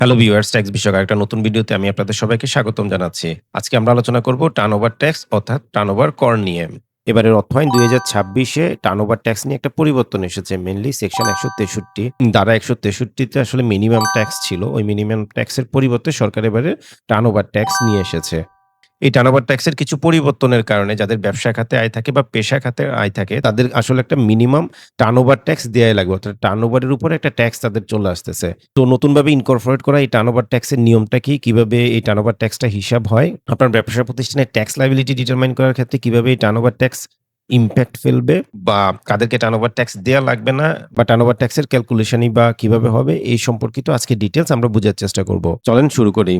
Hello viewers, tax বিষয়ক আরেকটা নতুন ভিডিওতে আমি আপনাদের সবাইকে স্বাগতম জানাচ্ছি। আজকে আমরা আলোচনা করব টার্নওভার ট্যাক্স অর্থাৎ টার্নওভার কর নিয়ে। এবারের অর্থায়ন ২০২৬ এ টার্নওভার ট্যাক্স নিয়ে একটা পরিবর্তন এসেছে। মেইনলি সেকশন ১৬৩ ধারা ১৬৩ তে আসলে মিনিমাম ট্যাক্স ছিল। ওই মিনিমাম ট্যাক্সের পরিবর্তে সরকার এবারে টার্নওভার ট্যাক্স নিয়ে এসেছে। এই টার্নওভার ট্যাক্সের কিছু পরিবর্তনের কারণে যাদের ব্যবসা খাতে আয় থাকে বা পেশা খাতে আয় থাকে তাদের আসলে একটা মিনিমাম টার্নওভার ট্যাক্স দেয়াই লাগবে। অর্থাৎ টার্নওভারের উপরে একটা ট্যাক্স তাদের চলে আসতেছে। তো নতুনভাবে ইনকর্পোরেট করা এই টার্নওভার ট্যাক্সের নিয়মটা কি? কিভাবে এই টার্নওভার ট্যাক্সটা হিসাব হয়? আপনার ব্যবসা প্রতিষ্ঠানের ট্যাক্স লায়াবিলিটি ডিটারমাইন করার ক্ষেত্রে কিভাবে এই টার্নওভার ট্যাক্স ইমপ্যাক্ট ফেলবে বা কাদেরকে টার্নওভার ট্যাক্স দেয়া লাগবে না বা টার্নওভার ট্যাক্সের ক্যালকুলেশনই বা কিভাবে হবে এই সম্পর্কিত আজকে ডিটেইলস আমরা বুঝার চেষ্টা করব। চলেন শুরু করি।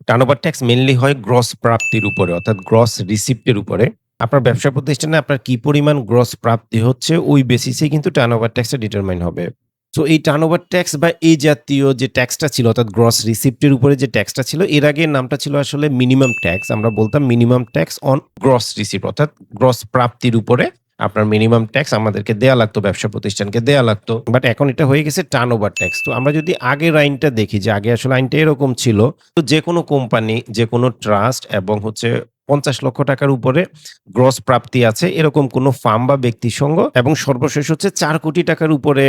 টার্নওভার ট্যাক্স মেইনলি হয় গ্রস প্রাপ্তির উপরে অর্থাৎ গ্রস রিসিপ্ট এর উপরে। আপনার ব্যবসা প্রতিষ্ঠানে আপনার কি পরিমাণ গ্রস প্রাপ্তি হচ্ছে ওই বেসিসে কিন্তু টার্নওভার ট্যাক্সটা ডিটারমাইন হবে। সো এই টার্নওভার ট্যাক্স বা এই জাতীয় যে ট্যাক্সটা ছিল অর্থাৎ গ্রস রিসিপ্ট এর উপরে যে ট্যাক্সটা ছিল এর আগে নামটা ছিল আসলে মিনিমাম ট্যাক্স। আমরা বলতাম minimum tax on gross receipt অর্থাৎ গ্রস প্রাপ্তির উপরে আপনার মিনিমাম ট্যাক্স আমাদেরকে দেয়া লাগতো, ব্যবসা প্রতিষ্ঠানকে দেয়া লাগতো। বাট এখন এটা হয়ে গেছে টার্নওভার ট্যাক্স। তো আমরা যদি আগের আইনটা দেখি যে আগে আসলে আইনটা এরকম ছিল, তো যেকোনো কোম্পানি, যেকোনো ট্রাস্ট এবং হচ্ছে ৳৫০,০০,০০০ উপরে গ্রস প্রাপ্তি আছে এরকম কোনো ফার্ম বা ব্যক্তিসংঘ এবং সর্বশেষ হচ্ছে ৳৪,০০,০০,০০০ উপরে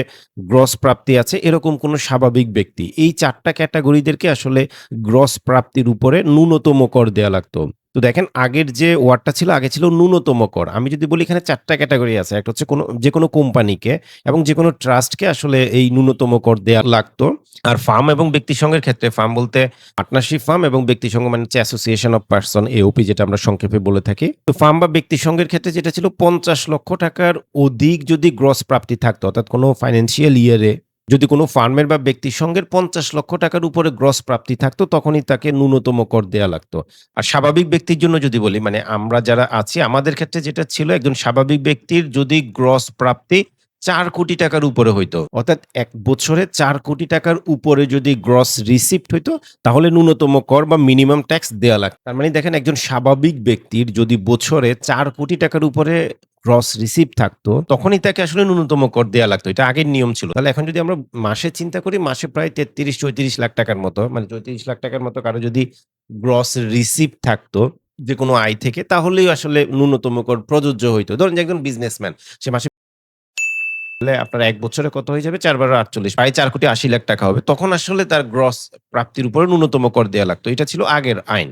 গ্রস প্রাপ্তি আছে এরকম কোনো স্বাভাবিক ব্যক্তি। এই ৪ টা ক্যাটেগরিদেরকে আসলে গ্রস প্রাপ্তির উপরে ন্যূনতম কর দেয়া লাগতো। তো দেখেন আগের যে ওয়ার্ডটা ছিল আগে ছিল ন্যূনতম কর। আমি যদি বলি এখানে ৪ টা ক্যাটেগরি আছে। একটা হচ্ছে যেকোনো কোম্পানিকে এবং যেকোনো ট্রাস্টকে আসলে এই ন্যূনতম কর দেয়া লাগতো। আর ফার্ম এবং ব্যক্তিসংঘের ক্ষেত্রে ফার্ম বলতে পার্টনারশিপ ফার্ম এবং ব্যক্তিসংঘ মানে হচ্ছে অ্যাসোসিয়েশন অফ পারসন এওপি যেটা আমরা সংক্ষেপে বলে থাকি। তো ফার্ম বা ব্যক্তিসংঘের ক্ষেত্রে যেটা ছিল ৳৫০,০০,০০০ অধিক যদি গ্রস প্রাপ্তি থাকতো অর্থাৎ কোনো ফাইন্যান্সিয়াল ইয়ারে যদি কোনো ফার্মের বা ব্যক্তিসংঘের ৳৫০,০০,০০০ উপরে গ্রস প্রাপ্তি থাকতো তখনই তাকে ন্যূনতম কর দেয়া লাগতো। আর স্বাভাবিক ব্যক্তির জন্য যদি বলি মানে আমরা যারা আছি আমাদের ক্ষেত্রে যেটা ছিল একজন স্বাভাবিক ব্যক্তির যদি গ্রস প্রাপ্তি ৳৪,০০,০০,০০০ উপরে হইতো। অর্থাৎ ১ বছরে ৳৪,০০,০০,০০০ উপরে যদি গ্রস রিসিপ্ট হইতো তাহলে ন্যূনতম কর বা মিনিমাম ট্যাক্স দেয়া লাগতো। তার মানে দেখেন একজন স্বাভাবিক ব্যক্তির যদি বছরে ৳৪,০০,০০,০০০ উপরে গ্রস রিসিপ্ট থাকতো তখনই তাকে আসলে ন্যূনতম কর দেয়া লাগতো। এটা আগের নিয়ম ছিল। তাহলে এখন যদি আমরা মাসে চিন্তা করি মাসে প্রায় ৩৩-৩৪ লাখ টাকার মতো মানে ৩৪ লাখ টাকার মতো কারো যদি গ্রস রিসিপ্ট থাকতো যেকোনো আয় থেকে তাহলেই আসলে ন্যূনতম কর প্রযোজ্য হইতো। ধরুন যে একজন বিজনেসম্যান সে মাসে হলে আপনার ১ বছরে কত হয়ে যাবে? ৪ বার ৪৮ প্রায় ৳৪,৮০,০০,০০০ হবে। তখন আসলে তার গ্রস প্রাপ্তির উপরে ন্যূনতম কর দেয়া লাগতো। এটা ছিল আগের আইন।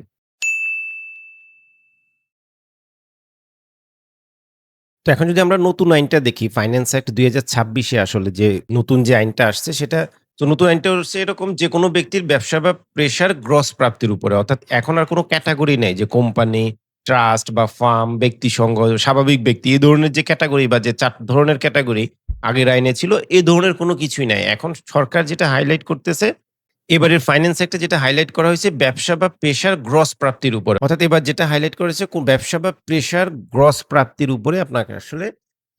তো এখন যদি আমরা নতুন আইনটা দেখি ফাইন্যান্স অ্যাক্ট ২০২৬ এ আসলে যে নতুন যে আইনটা আসছে সেটা তো নতুন আইনটা হচ্ছে এরকম যেকোনো ব্যক্তির ব্যবসা বা পেশার গ্রস প্রাপ্তির উপরে। অর্থাৎ এখন আর কোন ক্যাটেগরি নেই যে কোম্পানি, ট্রাস্ট বা ফার্ম, ব্যক্তিসংঘ, স্বাভাবিক ব্যক্তি এ ধরনের যে ক্যাটেগরি বা যে ৪ ধরনের ক্যাটেগরি আগের আইনে ছিল এ ধরনের কোন কিছুই নাই। এখন সরকার যেটা হাইলাইট করতেছে এবারের ফাইন্যান্স অ্যাক্টে যেটা হাইলাইট করা হয়েছে ব্যবসা বা পেশার গ্রস প্রাপ্তির উপরে। অর্থাৎ এবার যেটা হাইলাইট করেছে ব্যবসা বা পেশার গ্রস প্রাপ্তির উপরে আপনাকে আসলে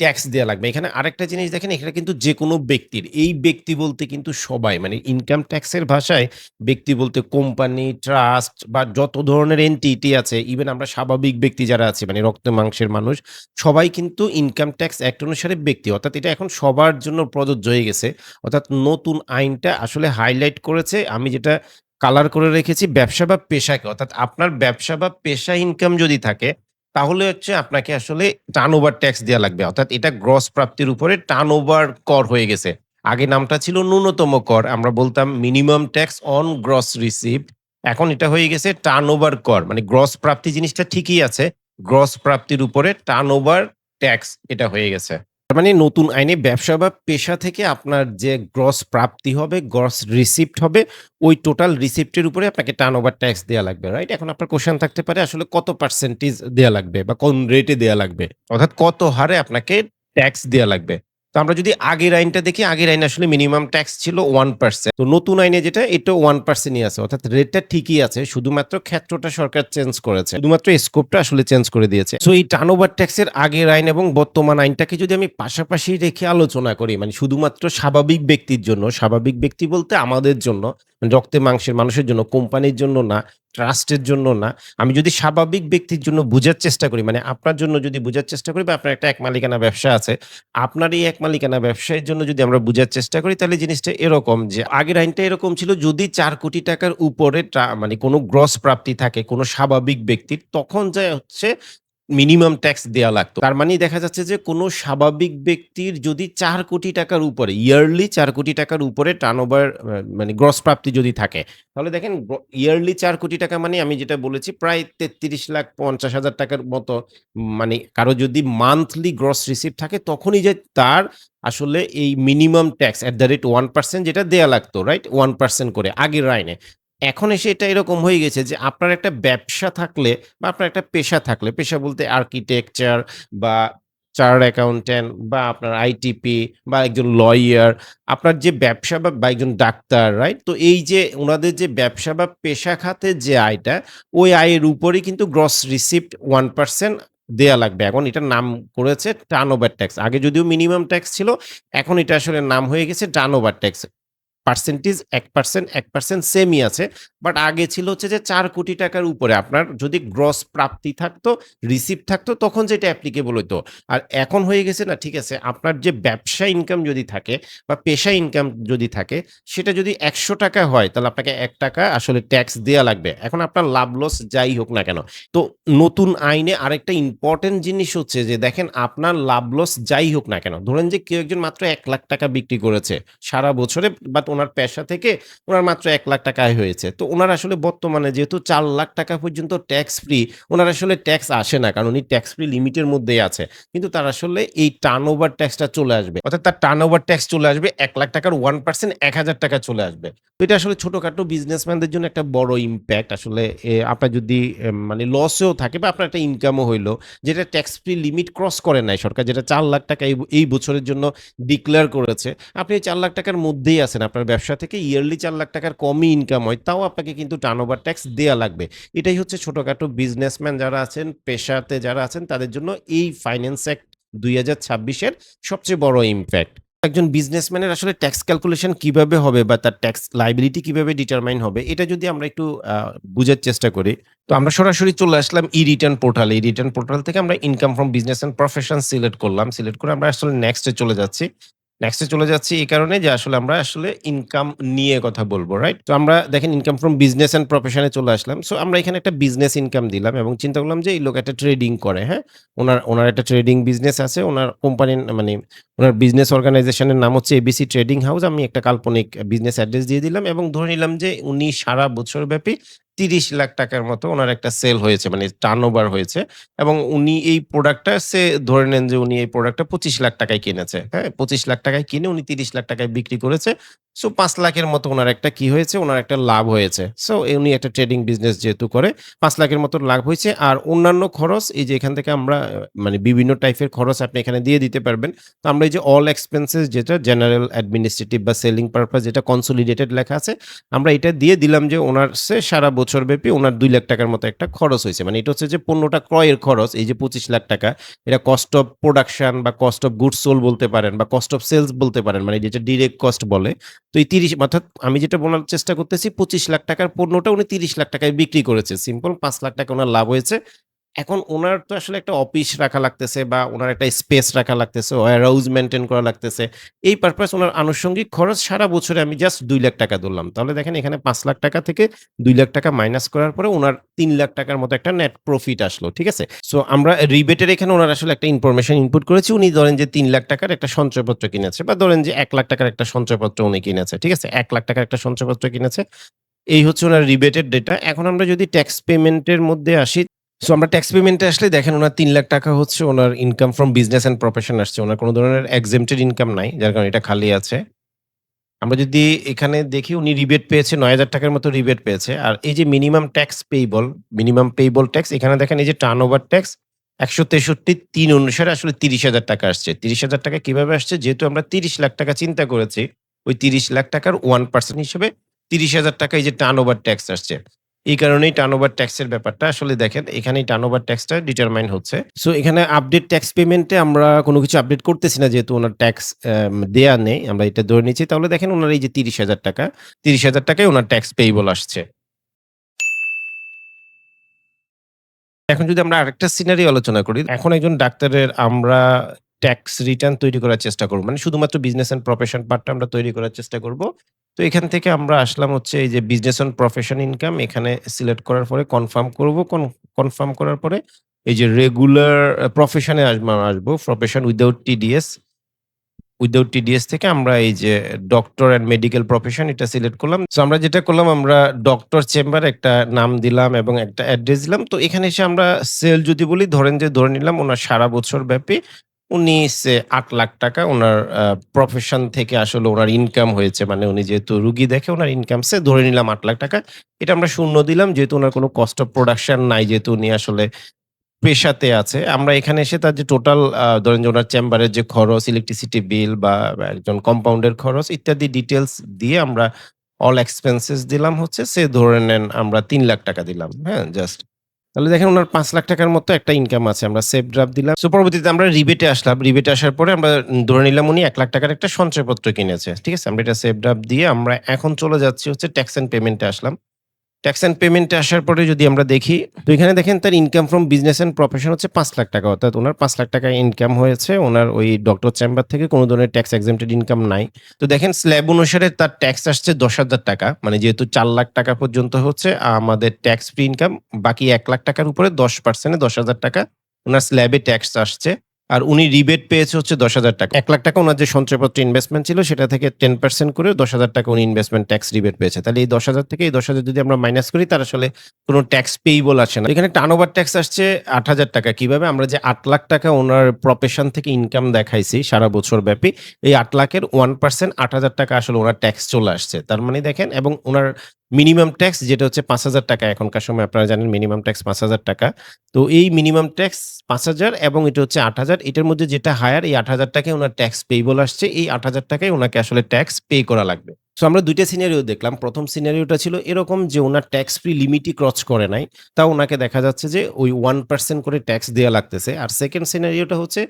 ট্যাক্স দেয়া লাগবে। এখানে আরেকটা জিনিস দেখেন এখানে কিন্তু যেকোনো ব্যক্তির, এই ব্যক্তি বলতে কিন্তু সবাই মানে ইনকাম ট্যাক্সের ভাষায় ব্যক্তি বলতে কোম্পানি, ট্রাস্ট বা যত ধরনের এন্টিটি আছে ইভেন আমরা স্বাভাবিক ব্যক্তি যারা আছি মানে রক্ত মাংসের মানুষ সবাই কিন্তু ইনকাম ট্যাক্স অ্যাক্ট অনুসারে ব্যক্তি। অর্থাৎ এটা এখন সবার জন্য প্রযোজ্য হয়ে গেছে। অর্থাৎ নতুন আইনটা আসলে হাইলাইট করেছে আমি যেটা কালার করে রেখেছি ব্যবসা বা পেশাকে। অর্থাৎ আপনার ব্যবসা বা পেশা ইনকাম যদি থাকে, তাহলে হচ্ছে আপনাকে আসলে টার্নওভার ট্যাক্স দেয়া লাগবে। অর্থাৎ এটা গ্রস প্রাপ্তির উপরে টার্নওভার কর হয়ে গেছে। আগে নামটা ছিল ন্যূনতম কর। আমরা বলতাম minimum tax on gross receipt. এখন এটা হয়ে গেছে টার্নওভার কর। মানে গ্রস প্রাপ্তি জিনিসটা ঠিকই আছে। গ্রস প্রাপ্তির উপরে টার্নওভার ট্যাক্স এটা হয়ে গেছে। তার মানে নতুন আইনে ব্যবসা বা পেশা থেকে আপনার যে গ্রস প্রাপ্তি হবে, গ্রস রিসিপ্ট হবে, ওই টোটাল রিসিপ্টের উপরে আপনাকে টার্নওভার ট্যাক্স দেয়া লাগবে, রাইট? এখন আপনার কোয়েশ্চেন থাকতে পারে আসলে কত পার্সেন্টেজ দেয়া লাগবে বা কোন রেটে দেয়া লাগবে? অর্থাৎ কত হারে আপনাকে ট্যাক্স দেয়া লাগবে। তো আমরা যদি আগের আইনটা দেখি, আগের আইনে আসলে মিনিমাম ট্যাক্স ছিল 1%। তো নতুন আইনে যেটা এটাও 1% ই আছে। অর্থাৎ রেটটা ঠিকই আছে। শুধুমাত্র ক্ষেত্রটা সরকার চেঞ্জ করেছে। শুধুমাত্র স্কোপটা আসলে চেঞ্জ করে দিয়েছে। সো এই টার্নওভার ট্যাক্সের আগের আইন এবং বর্তমান আইনটাকে যদি আমি পাশাপাশি রেখে আলোচনা করি, মানে শুধুমাত্র স্বাভাবিক ব্যক্তির জন্য, স্বাভাবিক ব্যক্তি বলতে আমাদের জন্য রক্তে মাংসের মানুষের জন্য, কোম্পানির জন্য না, ট্রাস্টের জন্য না। আমি যদি স্বাভাবিক ব্যক্তির জন্য বুঝার চেষ্টা করি, মানে আপনার জন্য যদি বুঝার চেষ্টা করি বা আপনার একটা এক মালিকানা ব্যবসা আছে। আপনার এই এক মালিকানা ব্যবসায়ের জন্য যদি আমরা বুঝার চেষ্টা করি তাহলে জিনিসটা এরকম যে আগের আইনটা এরকম ছিল যদি ৳৪,০০,০০,০০০ উপরে মানে কোন গ্রস প্রাপ্তি থাকে কোন স্বাভাবিক ব্যক্তির তখন যায় হচ্ছে মিনিমাম ট্যাক্স দেয়া লাগতো। তার মানে দেখা যাচ্ছে যে কোন স্বাভাবিক ব্যক্তির যদি ,৪,০০,০০,০০০ উপরে ইয়ারলি ৳৪,০০,০০,০০০ উপরে টার্নওভার মানে গ্রস প্রাপ্তি যদি থাকে, তাহলে দেখেন ইয়ারলি ৳৪,০০,০০,০০০ মানে আমি যেটা বলেছি প্রায় ৳৩৩,৫০,০০০ মতো মানে কারো যদি মান্থলি গ্রস রিসিপ্ট থাকে তখনই যে তার আসলে এই minimum tax at the rate 1% যেটা দেয়া লাগতো, রাইট? 1% করে আগের আইনে। এখন এসে এটা এরকম হয়ে গেছে যে আপনার একটা ব্যবসা থাকলে বা আপনার একটা পেশা থাকলে, পেশা বলতে আর্কিটেকচার বা চার্টার্ড অ্যাকাউন্ট্যান্ট বা আপনার আইটিপি বা একজন লয়ার, আপনার যে ব্যবসা বা একজন ডাক্তার, রাইট? তো এই যে উনাদের যে ব্যবসা বা পেশা খাতের যে আয়টা, ওই আয়ের উপরেই কিন্তু গ্রস রিসিপ্ট 1% দেয়া লাগবে। এখন এটার নাম করেছে টার্নওভার ট্যাক্স। আগে যদিও মিনিমাম ট্যাক্স ছিল, এখন এটা আসলে নাম হয়ে গেছে টার্নওভার ট্যাক্স। পার্সেন্টেজ ১% ১% সেমই আছে। বাট আগে ছিল হচ্ছে যে ৳৪,০০,০০,০০০ উপরে আপনার যদি গ্রস প্রাপ্তি থাকতো, রিসিপ্ট থাকতো তখন যেটা অ্যাপ্লিকেবল হইতো। আর এখন হয়ে গেছে না ঠিক আছে, আপনার যে ব্যবসা ইনকাম যদি থাকে বা পেশা ইনকাম যদি থাকে, সেটা যদি ৳১০০ হয় তাহলে আপনাকে ৳১ আসলে ট্যাক্স দেয়া লাগবে। এখন আপনার লাভ লস যাই হোক না কেন। তো নতুন আইনে আরেকটা ইম্পোর্টেন্ট জিনিস হচ্ছে যে দেখেন আপনার লাভ লস যাই হোক না কেন। ধরেন যে কেউ একজন মাত্র ৳১,০০,০০০ বিক্রি করেছে সারা বছরে বাট উনার পেশা থেকে উনার মাত্র ৳১,০০,০০০ আয় হয়েছে। তো উনার আসলে বর্তমানে যেহেতু ৳৪,০০,০০০ পর্যন্ত ট্যাক্স ফ্রি, উনার আসলে ট্যাক্স আসে না। কারণ উনি ট্যাক্স ফ্রি লিমিটের মধ্যেই আছে। কিন্তু তার আসলে এই টার্নওভার ট্যাক্সটা চলে আসবে। অর্থাৎ তার টার্নওভার ট্যাক্স চলে আসবে ৳১,০০,০০০ র 1% ৳১,০০০ চলে আসবে। তো এটা আসলে ছোটখাটো বিজনেসম্যানদের জন্য একটা বড় ইমপ্যাক্ট। আসলে আপনার যদি মানে লসেও থাকে বা আপনার একটা ইনকামও হইলো, যেটা ট্যাক্স ফ্রি লিমিট ক্রস করে নাই সরকার যেটা ৳৪,০০,০০০ এই বছরের জন্য ডিক্লেয়ার করেছে। আপনি এই ৳৪,০০,০০০ র মধ্যেই আছেন। আপনার ব্যবসা থেকে ইয়ারলি ৳৪,০০,০০০ র কমই ইনকাম হয়। তাও আপনাকে কিন্তু টার্নওভার ট্যাক্স দেয়া লাগবে। এটাই হচ্ছে ছোটখাটো বিজনেসম্যান যারা আছেন, পেশাতে যারা আছেন তাদের জন্য এই ফাইন্যান্স অ্যাক্ট ২০২৬ এর সবচেয়ে বড় ইমপ্যাক্ট। একজন বিজনেসম্যানের আসলে ট্যাক্স ক্যালকুলেশন কিভাবে হবে বা তার ট্যাক্স লায়াবিলিটি কিভাবে ডিটারমাইন হবে এটা যদি আমরা একটু আ বুঝার চেষ্টা করি। তো আমরা সরাসরি চলে আসলাম ই-রিটার্ন পোর্টালে। ই-রিটার্ন পোর্টাল থেকে আমরা income from business and profession select করলাম। সিলেক্ট করে আমরা আসলে নেক্সট এ চলে যাচ্ছি। নেক্সট এ চলে যাচ্ছি এই কারণে যে আসলে আমরা আসলে ইনকাম নিয়ে কথা বলব, রাইট? তো আমরা দেখেন income from business and profession এ চলে আসলাম। সো আমরা এখানে একটা বিজনেস ইনকাম দিলাম এবং চিন্তা করলাম যে এই লোক একটা ট্রেডিং করে, হ্যাঁ? উনার একটা ট্রেডিং বিজনেস আছে। উনার কোম্পানির মানে উনার বিজনেস অর্গানাইজেশন এর নাম হচ্ছে এবিসি ট্রেডিং হাউস। আমি একটা কাল্পনিক বিজনেস অ্যাড্রেস দিয়ে দিলাম এবং ধরে নিলাম যে উনি সারা বছর ব্যাপী ৳৩০,০০,০০০ র মতো উনার একটা সেল হয়েছে মানে টার্নওভার হয়েছে এবং উনি এই প্রোডাক্টটা ধরে নেন যে উনি এই প্রোডাক্টটা ৳২৫,০০,০০০ য় কিনেছে। হ্যাঁ? ৳২৫,০০,০০০ য় কিনে উনি ৳৩০,০০,০০০ য় বিক্রি করেছে। সো ৳৫,০০,০০০ এর মতো উনার একটা কি হয়েছে? উনার একটা লাভ হয়েছে। সো উনি একটা ট্রেডিং বিজনেস যেহেতু করে ৳৫,০০,০০০ এর মতো লাভ হইছে। আর অন্যান্য খরচ এই যে এখান থেকে আমরা মানে বিভিন্ন টাইপের খরচ আপনি এখানে দিয়ে দিতে পারবেন। তো আমরা এই যে অল এক্সপেন্সেস যেটা জেনারেল অ্যাডমিনিস্ট্রেটিভ বা সেলিং পারপাস যেটা কনসোলিডেটেড লেখা আছে, আমরা এটা দিয়ে দিলাম যে উনার সারা বছরব্যাপী উনার ৳২,০০,০০০ র মতো একটা খরচ হইছে। মানে এটা হচ্ছে যে পণ্যটা ক্রয়ের খরচ এই যে ৳২৫,০০,০০০ এটা কস্ট অফ প্রোডাকশন বা কস্ট অফ গুডস সোল্ড বলতে পারেন বা কস্ট অফ সেলস বলতে পারেন। মানে যেটা ডিরেক্ট কস্ট বলে। তো এই ৩০ অর্থাৎ আমি যেটা বলার চেষ্টা করতেছি ৳২৫,০০,০০০ র পণ্যটা উনি ৳৩০,০০,০০০ য় বিক্রি করেছে। সিম্পল ৳৫,০০,০০০ উনার লাভ হয়েছে। এখন উনার তো আসলে একটা অফিস রাখা লাগতেছে বা উনার একটা স্পেস রাখা লাগতেছে, ওয়্যারহাউস মেইনটেইন করা লাগতেছে। এই পারপাস উনার আনুষঙ্গিক খরচ সারা বছরে আমি জাস্ট ৳২,০০,০০০ ধরলাম। তাহলে দেখেন এখানে ৳৫,০০,০০০ থেকে ৳২,০০,০০০ মাইনাস করার পরে উনার ৳৩,০০,০০০ র মতো একটা নেট প্রফিট আসলো। ঠিক আছে? সো আমরা রিবেটের এখানে উনার আসলে একটা ইনফরমেশন ইনপুট করেছি। উনি ধরেন যে ৳৩,০০,০০০ র একটা সঞ্চয়পত্র কিনেছে বা ধরেন যে ৳১,০০,০০০ র একটা সঞ্চয়পত্র উনি কিনেছে। ঠিক আছে? ৳১,০০,০০০ র একটা সঞ্চয়পত্র কিনেছে। এই হচ্ছে উনার রিবেটেড ডেটা। এখন আমরা যদি ট্যাক্স পেমেন্ট এর মধ্যে আসি, সো আমরা ট্যাক্স পেমেন্ট এ আসলে দেখেন উনার ৳৩,০০,০০০ হচ্ছে উনার income from business and profession আসছে। উনার কোন ধরনের এক্সেম্পটেড ইনকাম নাই। যার কারণে এটা খালি আছে। আমরা যদি এখানে দেখি উনি রিবেট পেয়েছে ৳৯,০০০ র মতো রিবেট পেয়েছে। আর এই যে মিনিমাম পেয়েবল ট্যাক্স এখানে দেখেন এই যে টার্নওভার ট্যাক্স ১৬৩(৩) অনুসারে আসলে ৳৩০,০০০ আসছে। ৳৩০,০০০ কিভাবে আসছে? যেহেতু আমরা ৳৩০,০০,০০০ চিন্তা করেছি, ওই ৳৩০,০০,০০০ র 1% হিসেবে ৳৩০,০০০ এই যে টার্নওভার ট্যাক্স আসছে। এই কারণেই টার্নওভার ট্যাক্সের ব্যাপারটা আসলে দেখেন এখানেই টার্নওভার ট্যাক্সটা ডিটারমাইন হচ্ছে। সো এখানে আপডেট ট্যাক্স পেমেন্টে আমরা কোনো কিছু আপডেট করতেছি না যেহেতু উনার ট্যাক্স দেয়া নেই। আমরা এটা ধরে নিচ্ছি। তাহলে দেখেন উনার এই যে ৳৩০,০০০ ৳৩০,০০০ য় উনার ট্যাক্স পেয়েবল আসছে। এখন যদি আমরা আরেকটা সিনারিও আলোচনা করি, এখন একজন ডাক্তারের আমরা ট্যাক্স রিটার্ন তৈরি করার চেষ্টা করব। মানে শুধুমাত্র বিজনেস অ্যান্ড প্রফেশন পার্টটা আমরা তৈরি করার চেষ্টা করব। তো এখান থেকে আমরা আসলাম হচ্ছে এই যে বিজনেস অ্যান্ড প্রফেশন ইনকাম এখানে সিলেক্ট করার পরে কনফার্ম করব। কনফার্ম করার পরে এই যে রেগুলার প্রফেশন এ আসবো। প্রফেশন উইথআউট টিডিএস থেকে আমরা এই যে ডক্টর অ্যান্ড মেডিকেল প্রফেশন এটা সিলেক্ট করলাম। সো আমরা যেটা করলাম আমরা ডক্টর চেম্বার একটা নাম দিলাম এবং একটা অ্যাড্রেস দিলাম। তো এখানে এসে আমরা সেল যদি বলি ধরেন যে ধরে নিলাম উনার সারা বছর ব্যাপী উনি ৳৮,০০,০০০ উনার প্রফেশন থেকে আসলে উনার ইনকাম হয়েছে। মানে উনি যেহেতু রুগী দেখে উনার ইনকাম ধরে নিলাম ৳৮,০০,০০০। এটা আমরা শূন্য দিলাম যেহেতু উনার কোনো কস্ট অফ প্রোডাকশন নাই যেহেতু উনি আসলে পেশাতে আছে। আমরা এখানে এসে তার যে টোটাল ধরেন যে উনার চেম্বারের যে খরচ, ইলেকট্রিসিটি বিল বা একজন কম্পাউন্ডের খরচ ইত্যাদি ডিটেইলস দিয়ে আমরা অল এক্সপেন্সেস দিলাম হচ্ছে ধরে নেন আমরা ৳৩,০০,০০০ দিলাম। হ্যাঁ? জাস্ট। তাহলে দেখেন উনার ৳৫,০০,০০০ র মতো একটা ইনকাম আছে। আমরা সেভ ড্রাফট দিলাম। সো পরবর্তীতে আমরা রিবেটে আসলাম। রিবেটে আসার পরে আমরা ধরে নিলাম উনি ৳১,০০,০০০ র একটা সঞ্চয়পত্র কিনেছে। ঠিক আছে? আমরা এটা সেভ ড্রাফট দিয়ে আমরা এখন চলে যাচ্ছি হচ্ছে ট্যাক্স অ্যান্ড পেমেন্ট এ আসলাম। ট্যাক্স অ্যান্ড পেমেন্ট এ আসার পরে যদি আমরা দেখি, তো এখানে দেখেন তার income from business and profession হচ্ছে ৳৫,০০,০০০ অর্থাৎ উনার ৳৫,০০,০০০ ইনকাম হয়েছে। উনার ওই ডক্টর চেম্বার থেকে কোন ধরনের ট্যাক্স এক্সেম্পটেড ইনকাম নাই। তো দেখেন স্ল্যাব অনুসারে তার ট্যাক্স আসছে ৳১০,০০০ মানে যেহেতু ৳৪,০০,০০০ পর্যন্ত হচ্ছে আমাদের ট্যাক্স ফ্রি ইনকাম বাকি ৳১,০০,০০০ র উপরে 10% এ ৳১০,০০০ উনার স্ল্যাবে ট্যাক্স আসছে। আর উনি রিবেট পেয়েছে হচ্ছে ৳১০,০০০ ৳১,০০,০০০ উনার যে সঞ্চয়পত্রে ইনভেস্টমেন্ট ছিল সেটা থেকে 10% করে ৳১০,০০০ উনি ইনভেস্টমেন্ট ট্যাক্স রিবেট পেয়েছে। তাহলে এই ১০,০০০ থেকে এই ১০,০০০ যদি আমরা মাইনাস করি তার আসলে কোন ট্যাক্স পেয়েবল আসে না। এখানে টার্নওভার ট্যাক্স আসছে ৳৮,০০০ কিভাবে? আমরা যে ৳৮,০০,০০০ উনার প্রফেশন থেকে ইনকাম দেখাইছি সারা বছর ব্যাপী, এই ৳৮,০০,০০০ এর 1% ৳৮,০০০ আসলে উনার ট্যাক্স চলে আসছে। তার মানে দেখেন এবং উনার মিনিমাম ট্যাক্স যেটা হচ্ছে ৳৫,০০০ এখনকার সময় আপনারা জানেন মিনিমাম ট্যাক্স ৳৫,০০০। তো এই মিনিমাম ট্যাক্স ৫,০০০ এবং এটা হচ্ছে ৮,০০০ এটার মধ্যে যেটা হায়ার এই ৳৮,০০০ উনার ট্যাক্স পেয়েবল আসছে। এই ৳৮,০০০ উনাকে আসলে ট্যাক্স পে করা লাগবে। সো আমরা ২ টা সিনারিও দেখলাম। ১ম সিনারিওটা ছিল এরকম যে উনার ট্যাক্স ফ্রি লিমিটই ক্রস করে নাই। তাও উনাকে দেখা যাচ্ছে যে ওই 1% করে ট্যাক্স দেয়া লাগতেছে। আর 2nd সিনারিওটা হচ্ছে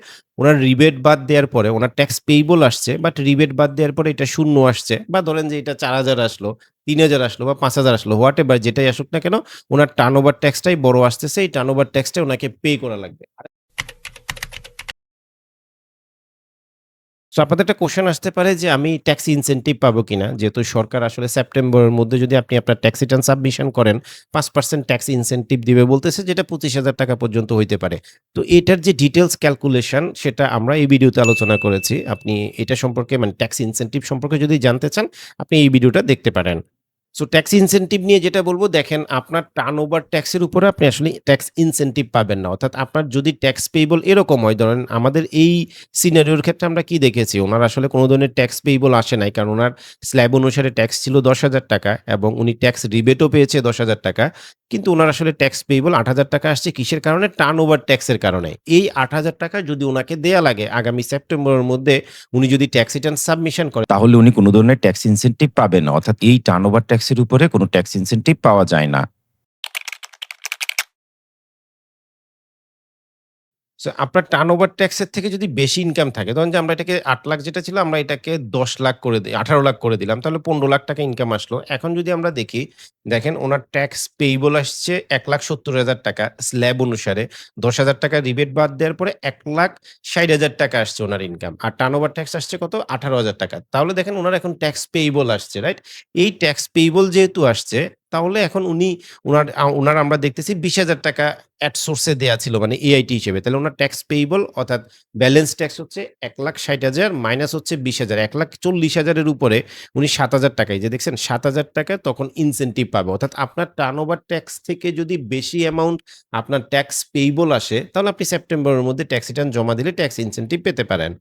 উনার রিবেট বাদ দেওয়ার পরে উনার ট্যাক্স পেয়েবল আসছে বাট রিবেট বাদ দেওয়ার পরে এটা শূন্য আসছে বা ধরেন যে এটা ৪,০০০ আসলো, ৩,০০০ আসলো বা ৫,০০০ আসলো হোয়াটএভার যেটাই আসুক না কেন উনার টার্নওভার ট্যাক্সটাই বড় আসতেছে। এই টার্নওভার ট্যাক্সটা উনাকে পে করা লাগবে। সো আপনাদের একটা কোয়েশ্চেন আসতে পারে যে আমি ট্যাক্স ইনসেনটিভ পাবো কিনা? যেহেতু সরকার আসলে সেপ্টেম্বরের মধ্যে যদি আপনি আপনার ট্যাক্স রিটার্ন সাবমিশন করেন ৫% ট্যাক্স ইনসেনটিভ দিবে বলতেছে যেটা ৳২৫,০০০ পর্যন্ত হইতে পারে। তো এটার যে ডিটেইলস ক্যালকুলেশন সেটা আমরা এই ভিডিওতে আলোচনা করেছি। আপনি এটা সম্পর্কে মানে ট্যাক্স ইনসেনটিভ সম্পর্কে যদি জানতে চান আপনি এই ভিডিওটা দেখতে পারেন। সো ট্যাক্স ইনসেনটিভ নিয়ে যেটা বলব দেখেন আপনার টার্নওভার ট্যাক্স এর উপরে আপনি আসলে ট্যাক্স ইনসেনটিভ পাবেন না। অর্থাৎ আপনার যদি ট্যাক্স পেয়েবল এরকম হয় ধরেন আমাদের এই সিনারিওর ক্ষেত্রে আমরা কি দেখেছি উনার আসলে কোন ধরনের ট্যাক্স পেয়েবল আসে নাই। কারণ উনার স্ল্যাব অনুসারে ট্যাক্স ছিল ৳১০,০০০ এবং উনি ট্যাক্স রিবেটও পেয়েছে ৳১০,০০০ কিন্তু উনার আসলে ট্যাক্স পেয়েবল ৳৮,০০০ আসছে কিসের কারণে? টার্নওভার ট্যাক্স এর কারণে। এই ৳৮,০০০ যদি উনাকে দেয়া লাগে আগামী সেপ্টেম্বরের মধ্যে উনি যদি ট্যাক্স রিটার্ন সাবমিশন করে তাহলে উনি কোন ধরনের ট্যাক্স ইনসেনটিভ পাবেন না। অর্থাৎ এই টার্নওভার ট্যাক্সের উপরে কোন ট্যাক্স ইনসেনটিভ পাওয়া যায় না। সো আপনার টার্নওভার ট্যাক্স এর থেকে যদি বেশি ইনকাম থাকে, ধরেন যে আমরা এটাকে ৳৮,০০,০০০ যেটা ছিল আমরা এটাকে ৳১০,০০,০০০ করে দেই, ৳১৮,০০,০০০ করে দিলাম। তাহলে ৳১৫,০০,০০০ ইনকাম আসলো। এখন যদি আমরা দেখি, দেখেন উনার ট্যাক্স পেয়েবল আসছে ৳১,৭০,০০০ স্ল্যাব অনুসারে। ৳১০,০০০ রিবেট বাদ দেওয়ার পরে ৳১,৬০,০০০ আসছে উনার ইনকাম। আর টার্নওভার ট্যাক্স আসছে কত? ৳১৮,০০০। তাহলে দেখেন উনার এখন ট্যাক্স পেয়েবল আসছে, রাইট? এই ট্যাক্স পেয়েবল যেহেতু আসছে, তাহলে এখন উনার আমরা দেখতেছি ৳২০,০০০ এট সোর্স এ দেয়া ছিল মানে এআইটি হিসেবে। তাহলে উনার ট্যাক্স পেয়েবল অর্থাৎ ব্যালেন্স ট্যাক্স হচ্ছে ১,৬০,০০০ মাইনাস হচ্ছে ২০,০০০ ১,৪০,০০০ এর উপরে উনি ৳৭,০০০ এই যে দেখছেন ৳৭,০০০ তখন ইনসেনটিভ পাবে। অর্থাৎ আপনার টার্নওভার ট্যাক্স থেকে যদি বেশি অ্যামাউন্ট আপনার ট্যাক্স পেয়েবল আসে, তাহলে আপনি সেপ্টেম্বরের মধ্যে ট্যাক্স রিটার্ন জমা দিলে ট্যাক্স ইনসেনটিভ পেতে পারেন।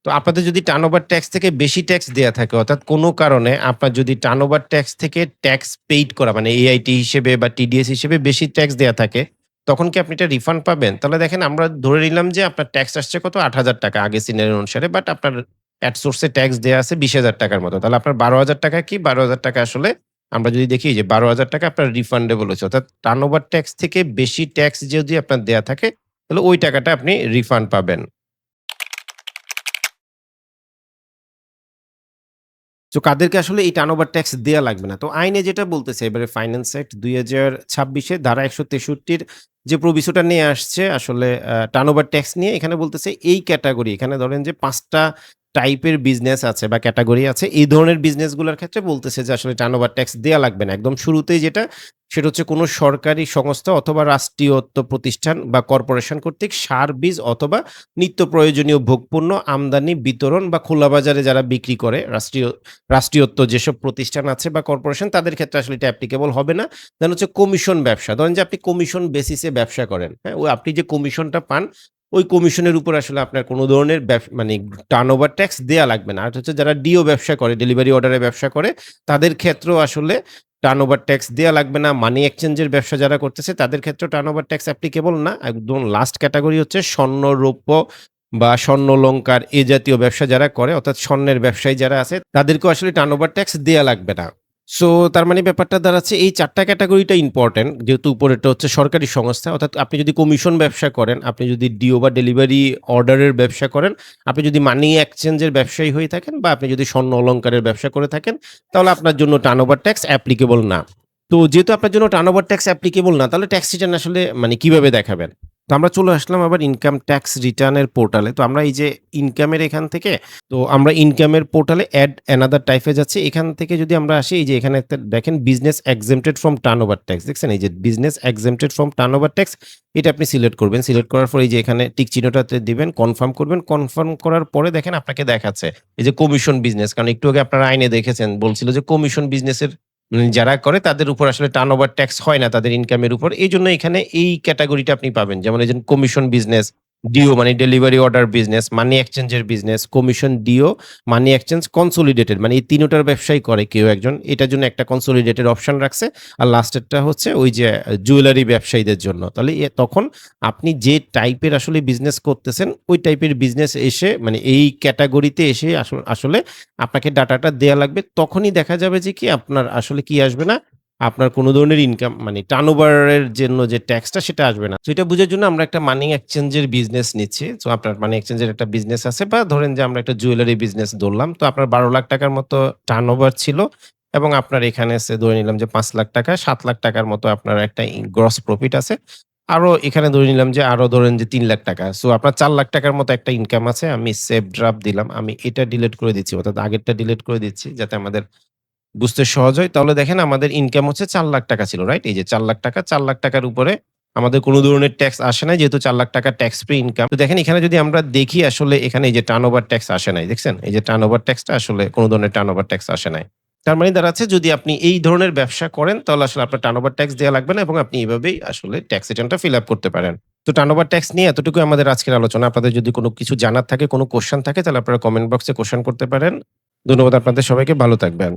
তো আপনাদের যদি টার্নওভার ট্যাক্স থেকে বেশি ট্যাক্স দেয়া থাকে অর্থাৎ কোনো কারণে আপনার যদি টার্নওভার ট্যাক্স থেকে ট্যাক্স পেইড করা মানে এআইটি হিসেবে বা টিডিএস হিসেবে বেশি ট্যাক্স দেয়া থাকে, তখন কি আপনি এটা রিফান্ড পাবেন? তাহলে দেখেন আমরা ধরে নিলাম যে আপনার ট্যাক্স আসছে কত? ৳৮,০০০ আগের সিনারি অনুসারে বাট আপনার এট সোর্স এ ট্যাক্স দেয়া আছে ৳২০,০০০ মতো। তাহলে আপনার ৳১২,০০০ কি? ৳১২,০০০ আসলে আমরা যদি দেখি যে ৳১২,০০০ আপনার রিফান্ডেবল হচ্ছে। অর্থাৎ টার্নওভার ট্যাক্স থেকে বেশি ট্যাক্স যদি আপনার দেয়া থাকে, তাহলে ওই টাকাটা আপনি রিফান্ড পাবেন। তো কাদেরকে আসলে এই টার্নওভার ট্যাক্স দেয়া লাগবে না? তো আইনে যেটা বলতেছে এবারে ফাইন্যান্স অ্যাক্ট ২০২৬ এর ধারা ১৬৩ র যে প্রভিশনটা নিয়ে আসছে আসলে টার্নওভার ট্যাক্স নিয়ে এখানে বলতেছে এই ক্যাটেগরি এখানে ধরেন যে ৫ টা টাইপের বিজনেস আছে বা ক্যাটেগরি আছে। এই ধরনের বিজনেসগুলোর ক্ষেত্রে বলতেছে যে আসলে টার্নওভার ট্যাক্স দেয়া লাগবে না। একদম শুরুতেই যেটা সেটা হচ্ছে কোনো সরকারি সংস্থা অথবা রাষ্ট্রীয়ত্ব প্রতিষ্ঠান বা কর্পোরেশন কর্তৃক সার, বীজ অথবা নিত্য প্রয়োজনীয় ভোগপণ্য আমদানি, বিতরণ বা খোলা বাজারে যারা বিক্রি করে রাষ্ট্রীয়ত্ব যেসব প্রতিষ্ঠান আছে বা কর্পোরেশন তাদের ক্ষেত্রে আসলে এটা অ্যাপ্লিকেবল হবে না। দেন হচ্ছে কমিশন ব্যবসা। ধরেন যে আপনি কমিশন বেসিসে ব্যবসা করেন, হ্যাঁ? ওই আপনি যে কমিশনটা পান, ওই কমিশনের উপর আসলে আপনার কোন ধরনের মানে টার্নওভার ট্যাক্স দেয়া লাগবে না। আর হচ্ছে যারা ডিও ব্যবসা করে, ডেলিভারি অর্ডারে ব্যবসা করে, তাদের ক্ষেত্রেও আসলে টার্নওভার ট্যাক্স দেয়া লাগবে না। মানি এক্সচেঞ্জের ব্যবসা যারা করতেছে তাদের ক্ষেত্রেও টার্নওভার ট্যাক্স অ্যাপ্লিকেবল না। একদম লাস্ট ক্যাটেগরি হচ্ছে স্বর্ণ, রৌপ্য বা স্বর্ণালংকার এ জাতীয় ব্যবসা যারা করে অর্থাৎ স্বর্ণের ব্যবসায়ী যারা আছে তাদেরকেও আসলে টার্নওভার ট্যাক্স দেয়া লাগবে না। সো তার মানে ব্যাপারটা দাঁড়াচ্ছে এই ৪ টা ক্যাটেগরিটা ইম্পোর্টেন্ট যেহেতু উপরেরটা হচ্ছে সরকারি সংস্থা অর্থাৎ আপনি যদি কমিশন ব্যবসা করেন, আপনি যদি ডিও বা ডেলিভারি অর্ডারের ব্যবসা করেন, আপনি যদি মানি এক্সচেঞ্জের ব্যবসায়ী হয়ে থাকেন বা আপনি যদি স্বর্ণ অলংকারের ব্যবসা করে থাকেন, তাহলে আপনার জন্য টার্নওভার ট্যাক্স অ্যাপ্লিকেবল না। তো যেহেতু আপনার জন্য টার্নওভার ট্যাক্স অ্যাপ্লিকেবল না, তাহলে ট্যাক্স রিটার্ন আসলে মানে কিভাবে দেখাবেন? তো আমরা চলে আসলাম আবার ইনকাম ট্যাক্স রিটার্নের পোর্টালে। তো আমরা এই যে ইনকামের এখান থেকে তো আমরা ইনকামের পোর্টালে এড অ্যানাদার টাইপে যাচ্ছি। এখান থেকে যদি আমরা আসি এই যে এখানে একটা দেখেন business exempted from turnover tax দেখছেন? এই যে business exempted from turnover tax এটা আপনি সিলেক্ট করবেন। সিলেক্ট করার পর এই যে এখানে টিক চিহ্নটাতে দিবেন, কনফার্ম করবেন। কনফার্ম করার পরে দেখেন আপনাকে দেখাচ্ছে এই যে কমিশন বিজনেস কারণ একটু আগে আপনারা আইনে দেখেছেন বলছিল যে কমিশন বিজনেসের যারা করে তাদের উপর আসলে টার্নওভার ট্যাক্স হয় না তাদের ইনকামের উপর। এইজন্য এখানে এই ক্যাটেগরিটা আপনি পাবেন। যেমন এই যে কমিশন বিজনেস, ডিও মানে ডেলিভারি অর্ডার বিজনেস, মানি এক্সচেঞ্জের business, commission DO, money exchange consolidated মানে এই ৩ টার ব্যবসায়ী করে কেউ একজন। এটার জন্য একটা কনসোলিডেটেড অপশন রাখছে। আর লাস্টেরটা হচ্ছে ওই যে জুয়েলারি ব্যবসায়ীদের জন্য। তাহলে তখন আপনি যে টাইপের আসলে বিজনেস করতেছেন ওই টাইপের বিজনেস এসে মানে এই ক্যাটেগরিতে এসে আসলে আপনাকে ডাটাটা দেয়া লাগবে। তখনই দেখা যাবে যে কি আপনার আসলে কি আসবে না, আপনার কোন ধরনের ইনকাম মানে টার্নওভার এর জন্য যে ট্যাক্সটা সেটা আসবে না। তো এটা বুঝার জন্য আমরা একটা মানি এক্সচেঞ্জ এর বিজনেস নিচ্ছি। সো আপনার মানি এক্সচেঞ্জ এর একটা বিজনেস আছে বা ধরেন যে আমরা একটা জুয়েলারি বিজনেস ধরলাম। তো আপনার ৳১২,০০,০০০ র মতো টার্নওভার ছিল এবং আপনার এখানে ধরে নিলাম যে ৳৫,০০,০০০ ৳৭,০০,০০০ র মতো আপনার একটা গ্রস প্রফিট আছে। আরো এখানে ধরে নিলাম যে আরো ধরেন যে ৳৩,০০,০০০ সো আপনার ৳৪,০০,০০০ র মতো একটা ইনকাম আছে। আমি সেভ ড্রাফট দিলাম। আমি এটা ডিলিট করে দিচ্ছি। অর্থাৎ আগেরটা ডিলিট করে দিচ্ছি যাতে আমাদের বুঝতে সহজ হয়। তাহলে দেখেন আমাদের ইনকাম হচ্ছে ৳৪,০০,০০০ ছিল, রাইট? এই যে ৳৪,০০,০০০ ৳৪,০০,০০০ র উপরে আমাদের কোন ধরনের ট্যাক্স আসে নাই যেহেতু ৳৪,০০,০০০ ট্যাক্স ফ্রি ইনকাম। তো দেখেন এখানে যদি আমরা দেখি আসলে এখানে এই যে টার্নওভার ট্যাক্স আসে নাই। দেখছেন? এই যে টার্নওভার ট্যাক্সটা আসলে কোন ধরনের টার্নওভার ট্যাক্স আসে নাই। তার মানে দাঁড়াচ্ছে যদি আপনি এই ধরনের ব্যবসা করেন তাহলে আসলে আপনার টার্নওভার ট্যাক্স দেয়া লাগবে না এবং আপনি এভাবেই আসলে ট্যাক্স রিটার্নটা ফিল আপ করতে পারেন। তো টার্নওভার ট্যাক্স নিয়ে এতটুকুই আমাদের আজকের আলোচনা। আপনাদের যদি কোন কিছু জানার থাকে, কোন কোয়েশ্চেন থাকে তাহলে আপনারা কমেন্ট বক্সে কোয়েশ্চেন করতে পারেন। ধন্যবাদ আপনাদের সবাইকে। ভালো থাকবেন।